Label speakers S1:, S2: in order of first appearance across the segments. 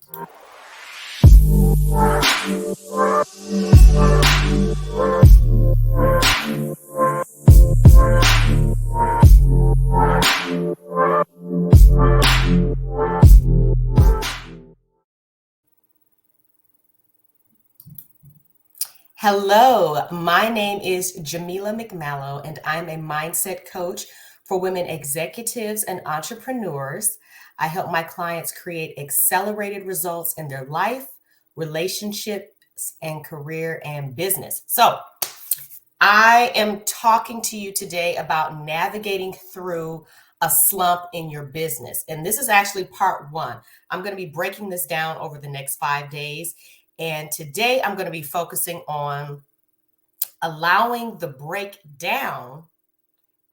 S1: Hello, my name is Jamila McMallow, and I'm a mindset coach for women executives and entrepreneurs. I help my clients create accelerated results in their life, relationships, and career and business. So, I am talking to you today about navigating through a slump in your business. And this is actually part one. I'm going to be breaking this down over the next 5 days. And today I'm going to be focusing on allowing the breakdown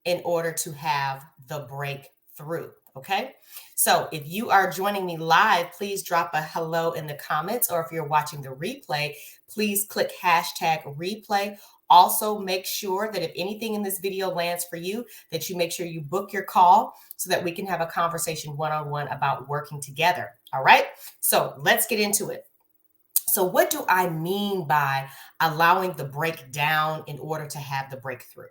S1: in order to have the breakthrough. Okay. So if you are joining me live, please drop a hello in the comments, or if you're watching the replay, please click hashtag replay. Also, make sure that if anything in this video lands for you, that you make sure you book your call so that we can have a conversation one-on-one about working together. All right. So let's get into it. So what do I mean by allowing the breakdown in order to have the breakthrough?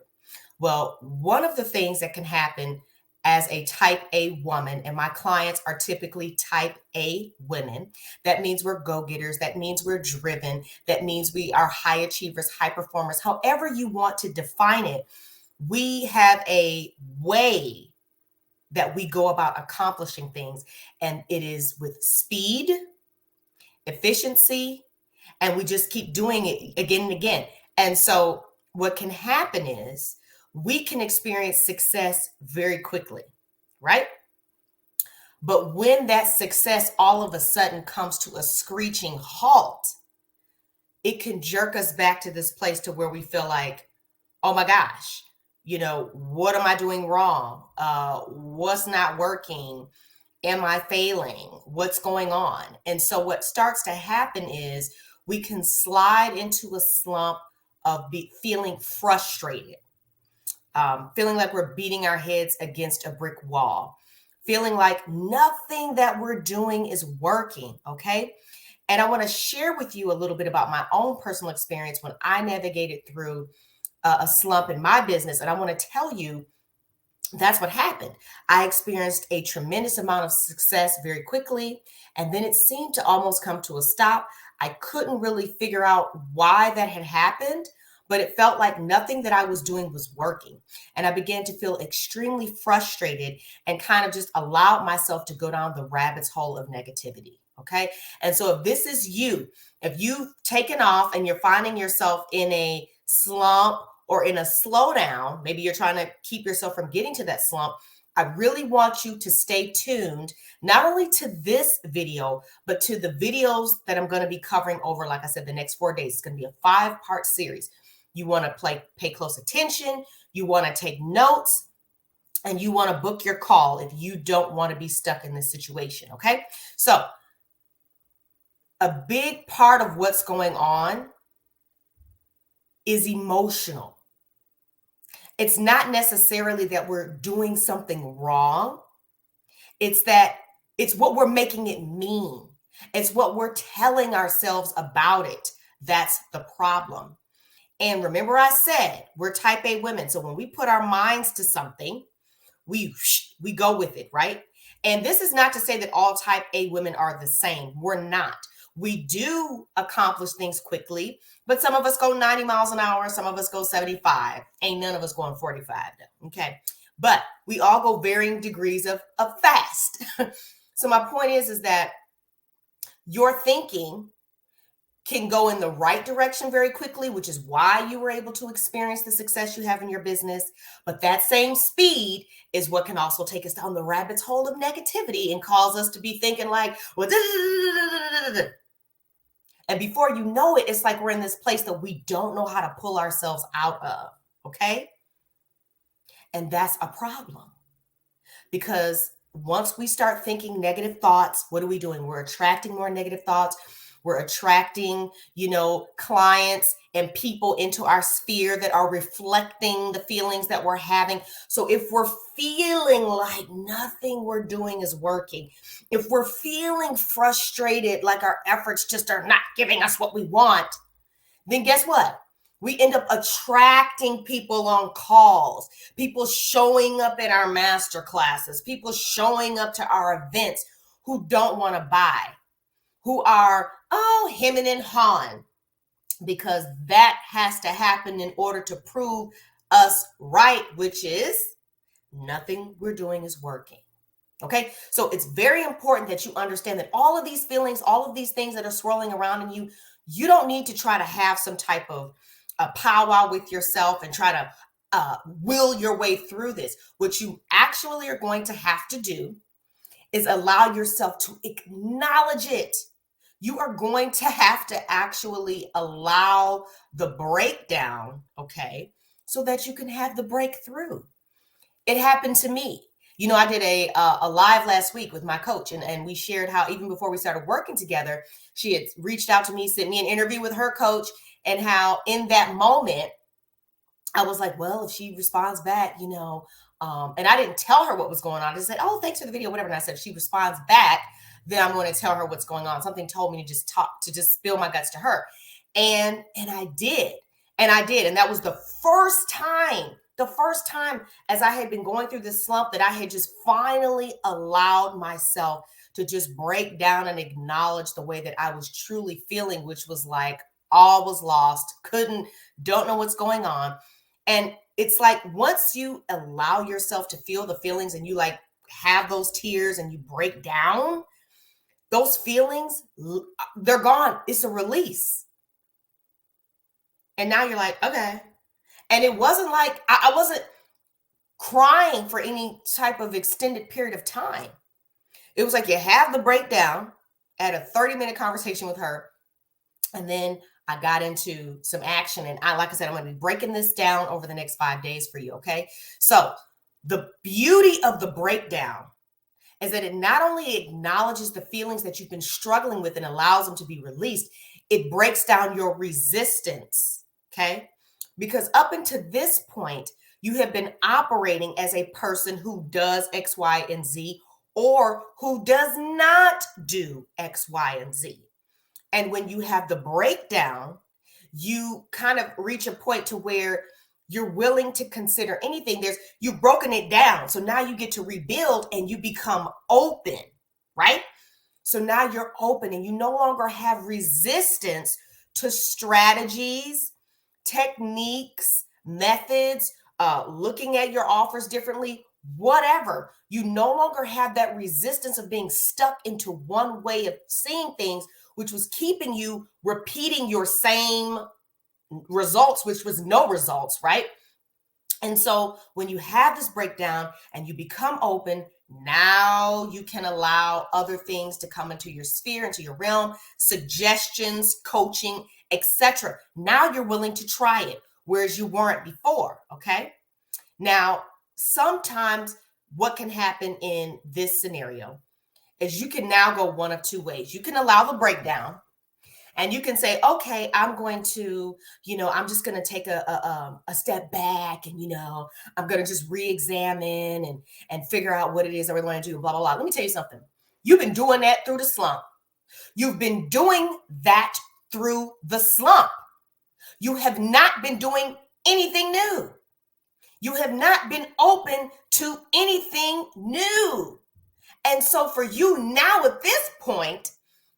S1: Well, one of the things that can happen as a type A woman, and my clients are typically type A women, that means we're go-getters, that means we're driven, that means we are high achievers, high performers, however you want to define it. We have a way that we go about accomplishing things, and it is with speed, efficiency, and we just keep doing it again and again. And so what can happen is we can experience success very quickly, right? But when that success all of a sudden comes to a screeching halt, it can jerk us back to this place to where we feel like, oh my gosh, what am I doing wrong? What's not working? Am I failing? What's going on? And so what starts to happen is we can slide into a slump of feeling frustrated, feeling like we're beating our heads against a brick wall, feeling like nothing that we're doing is working, okay? And I want to share with you a little bit about my own personal experience when I navigated through a slump in my business. And I want to tell you that's what happened. I experienced a tremendous amount of success very quickly, and then it seemed to almost come to a stop. I couldn't really figure out why that had happened, but it felt like nothing that I was doing was working. And I began to feel extremely frustrated and kind of just allowed myself to go down the rabbit's hole of negativity. Okay. And so if this is you, if you've taken off and you're finding yourself in a slump or in a slowdown, maybe you're trying to keep yourself from getting to that slump, I really want you to stay tuned, not only to this video, but to the videos that I'm going to be covering over, like I said, the next 4 days. It's going to be a 5-part series. You want to pay close attention. You want to take notes, and you want to book your call if you don't want to be stuck in this situation. Okay. So a big part of what's going on is emotional. It's not necessarily that we're doing something wrong. It's what we're making it mean. It's what we're telling ourselves about it. That's the problem. And remember I said, we're type A women. So when we put our minds to something, we go with it, right? And this is not to say that all type A women are the same. We're not. We do accomplish things quickly, but some of us go 90 miles an hour. Some of us go 75. Ain't none of us going 45 though, okay? But we all go varying degrees of fast. So my point is that your thinking can go in the right direction very quickly, which is why you were able to experience the success you have in your business. But that same speed is what can also take us down the rabbit's hole of negativity and cause us to be thinking like, well, and before you know it, it's like we're in this place that we don't know how to pull ourselves out of, okay? And that's a problem, because once we start thinking negative thoughts, what are we doing? We're attracting more negative thoughts. We're attracting, clients and people into our sphere that are reflecting the feelings that we're having. So if we're feeling like nothing we're doing is working, if we're feeling frustrated, like our efforts just are not giving us what we want, then guess what? We end up attracting people on calls, people showing up at our master classes, people showing up to our events who don't want to buy, who are, hemming and hawing, because that has to happen in order to prove us right, which is nothing we're doing is working. Okay, so it's very important that you understand that all of these feelings, all of these things that are swirling around in you, you don't need to try to have some type of a powwow with yourself and try to will your way through this. What you actually are going to have to do is allow yourself to acknowledge it. You are going to have to actually allow the breakdown, okay, so that you can have the breakthrough. It happened to me. I did a live last week with my coach, and we shared how even before we started working together, she had reached out to me, sent me an interview with her coach, and how in that moment, I was like, well, if she responds back, and I didn't tell her what was going on. I just said, oh, thanks for the video, whatever. And I said, if she responds back, then I'm going to tell her what's going on. Something told me to just spill my guts to her. And I did. And I did. And that was the first time as I had been going through this slump that I had just finally allowed myself to just break down and acknowledge the way that I was truly feeling, which was like all was lost, don't know what's going on. And it's like once you allow yourself to feel the feelings and you like have those tears and you break down, those feelings, they're gone. It's a release. And now you're like, okay. And it wasn't like I wasn't crying for any type of extended period of time. It was like you have the breakdown at a 30-minute conversation with her. And then I got into some action. And like I said, I'm going to be breaking this down over the next 5 days for you. Okay. So the beauty of the breakdown is that it not only acknowledges the feelings that you've been struggling with and allows them to be released, it breaks down your resistance. Okay. Because up until this point, you have been operating as a person who does X, Y, and Z, or who does not do X, Y, and Z. And when you have the breakdown, you kind of reach a point to where you're willing to consider anything. You've broken it down. So now you get to rebuild and you become open, right? So now you're open and you no longer have resistance to strategies, techniques, methods, looking at your offers differently, whatever. You no longer have that resistance of being stuck into one way of seeing things, which was keeping you repeating your same results, which was no results, right? And so when you have this breakdown and you become open, now you can allow other things to come into your sphere, into your realm, suggestions, coaching, etc. Now you're willing to try it, whereas you weren't before, okay? Now, sometimes what can happen in this scenario is you can now go one of two ways. You can allow the breakdown and you can say, okay, I'm going to, I'm just going to take a step back and, I'm going to just re-examine and figure out what it is that we're going to do, blah, blah, blah. Let me tell you something. You've been doing that through the slump. You've been doing that through the slump. You have not been doing anything new. You have not been open to anything new. And so for you now at this point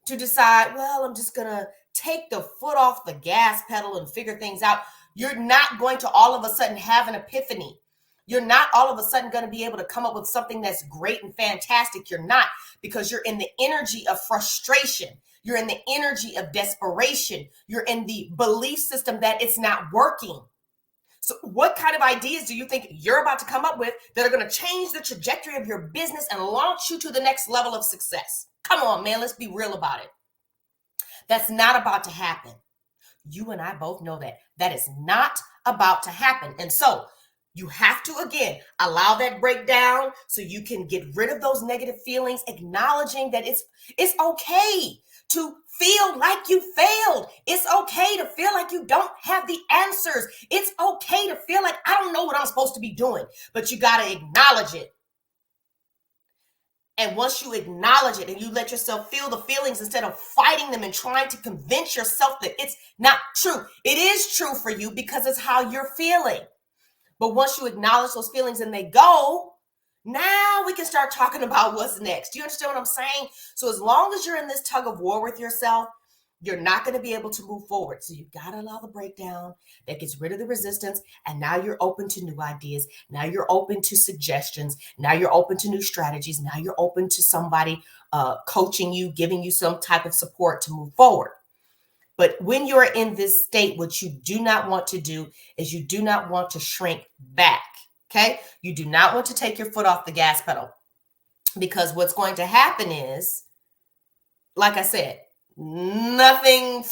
S1: to decide, well, I'm just going to take the foot off the gas pedal and figure things out. You're not going to all of a sudden have an epiphany. You're not all of a sudden going to be able to come up with something that's great and fantastic. You're not, because you're in the energy of frustration. You're in the energy of desperation. You're in the belief system that it's not working. So what kind of ideas do you think you're about to come up with that are going to change the trajectory of your business and launch you to the next level of success? Come on, man, let's be real about it. That's not about to happen. You and I both know that. That is not about to happen. And so you have to, again, allow that breakdown so you can get rid of those negative feelings, acknowledging that it's okay to feel like you failed. It's okay to feel like you don't have the answers. It's okay to feel like I don't know what I'm supposed to be doing, but you got to acknowledge it. And once you acknowledge it and you let yourself feel the feelings instead of fighting them and trying to convince yourself that it's not true, it is true for you because it's how you're feeling. But once you acknowledge those feelings and they go, now we can start talking about what's next. Do you understand what I'm saying? So as long as you're in this tug of war with yourself, you're not going to be able to move forward. So you've got to allow the breakdown that gets rid of the resistance. And now you're open to new ideas. Now you're open to suggestions. Now you're open to new strategies. Now you're open to somebody coaching you, giving you some type of support to move forward. But when you're in this state, what you do not want to do is you do not want to shrink back. Okay. You do not want to take your foot off the gas pedal, because what's going to happen is, like I said, nothing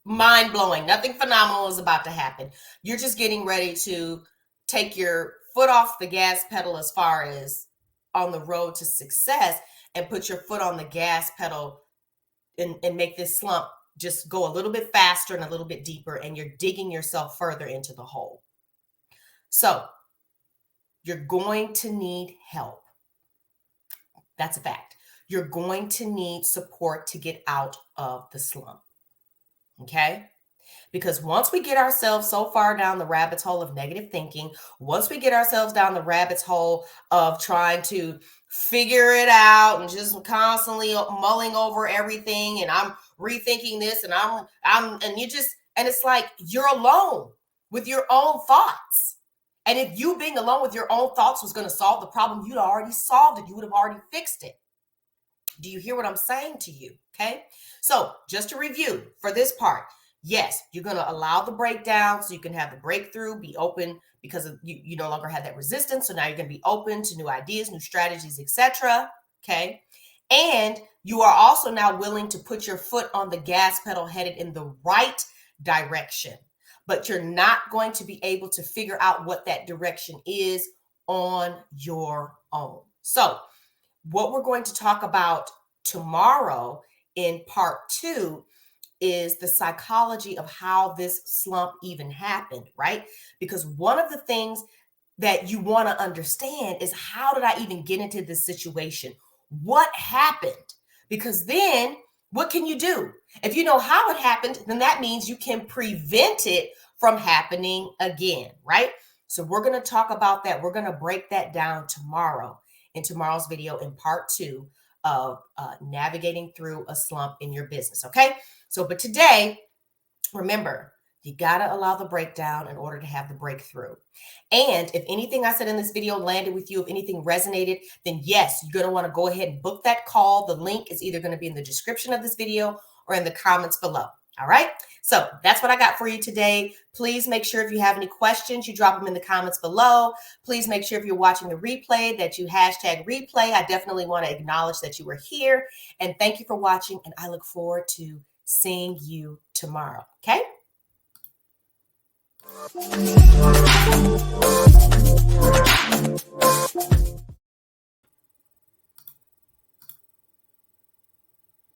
S1: mind-blowing, nothing phenomenal is about to happen. You're just getting ready to take your foot off the gas pedal as far as on the road to success and put your foot on the gas pedal and make this slump just go a little bit faster and a little bit deeper, and you're digging yourself further into the hole. So you're going to need help. That's a fact. You're going to need support to get out of the slump. Okay? Because once we get ourselves so far down the rabbit hole of negative thinking, once we get ourselves down the rabbit hole of trying to figure it out and just constantly mulling over everything, and I'm rethinking this, and and it's like you're alone with your own thoughts. And if you being alone with your own thoughts was going to solve the problem, you'd already solved it. You would have already fixed it. Do you hear what I'm saying to you? Okay. So just to review for this part, yes, you're going to allow the breakdown so you can have the breakthrough, be open because you no longer have that resistance. So now you're going to be open to new ideas, new strategies, etc. Okay. And you are also now willing to put your foot on the gas pedal headed in the right direction, but you're not going to be able to figure out what that direction is on your own. So what we're going to talk about tomorrow in part 2 is the psychology of how this slump even happened, right? Because one of the things that you want to understand is, how did I even get into this situation? What happened? Because then what can you do? If you know how it happened, then that means you can prevent it from happening again, right? So we're going to talk about that. We're going to break that down tomorrow in tomorrow's video in part 2 of navigating through a slump in your business. Okay. So, but today, remember, you got to allow the breakdown in order to have the breakthrough. And if anything I said in this video landed with you, if anything resonated, then yes, you're going to want to go ahead and book that call. The link is either going to be in the description of this video or in the comments below. All right. So that's what I got for you today. Please make sure if you have any questions, you drop them in the comments below. Please make sure if you're watching the replay that you hashtag replay. I definitely want to acknowledge that you were here. And thank you for watching. And I look forward to seeing you tomorrow. Okay.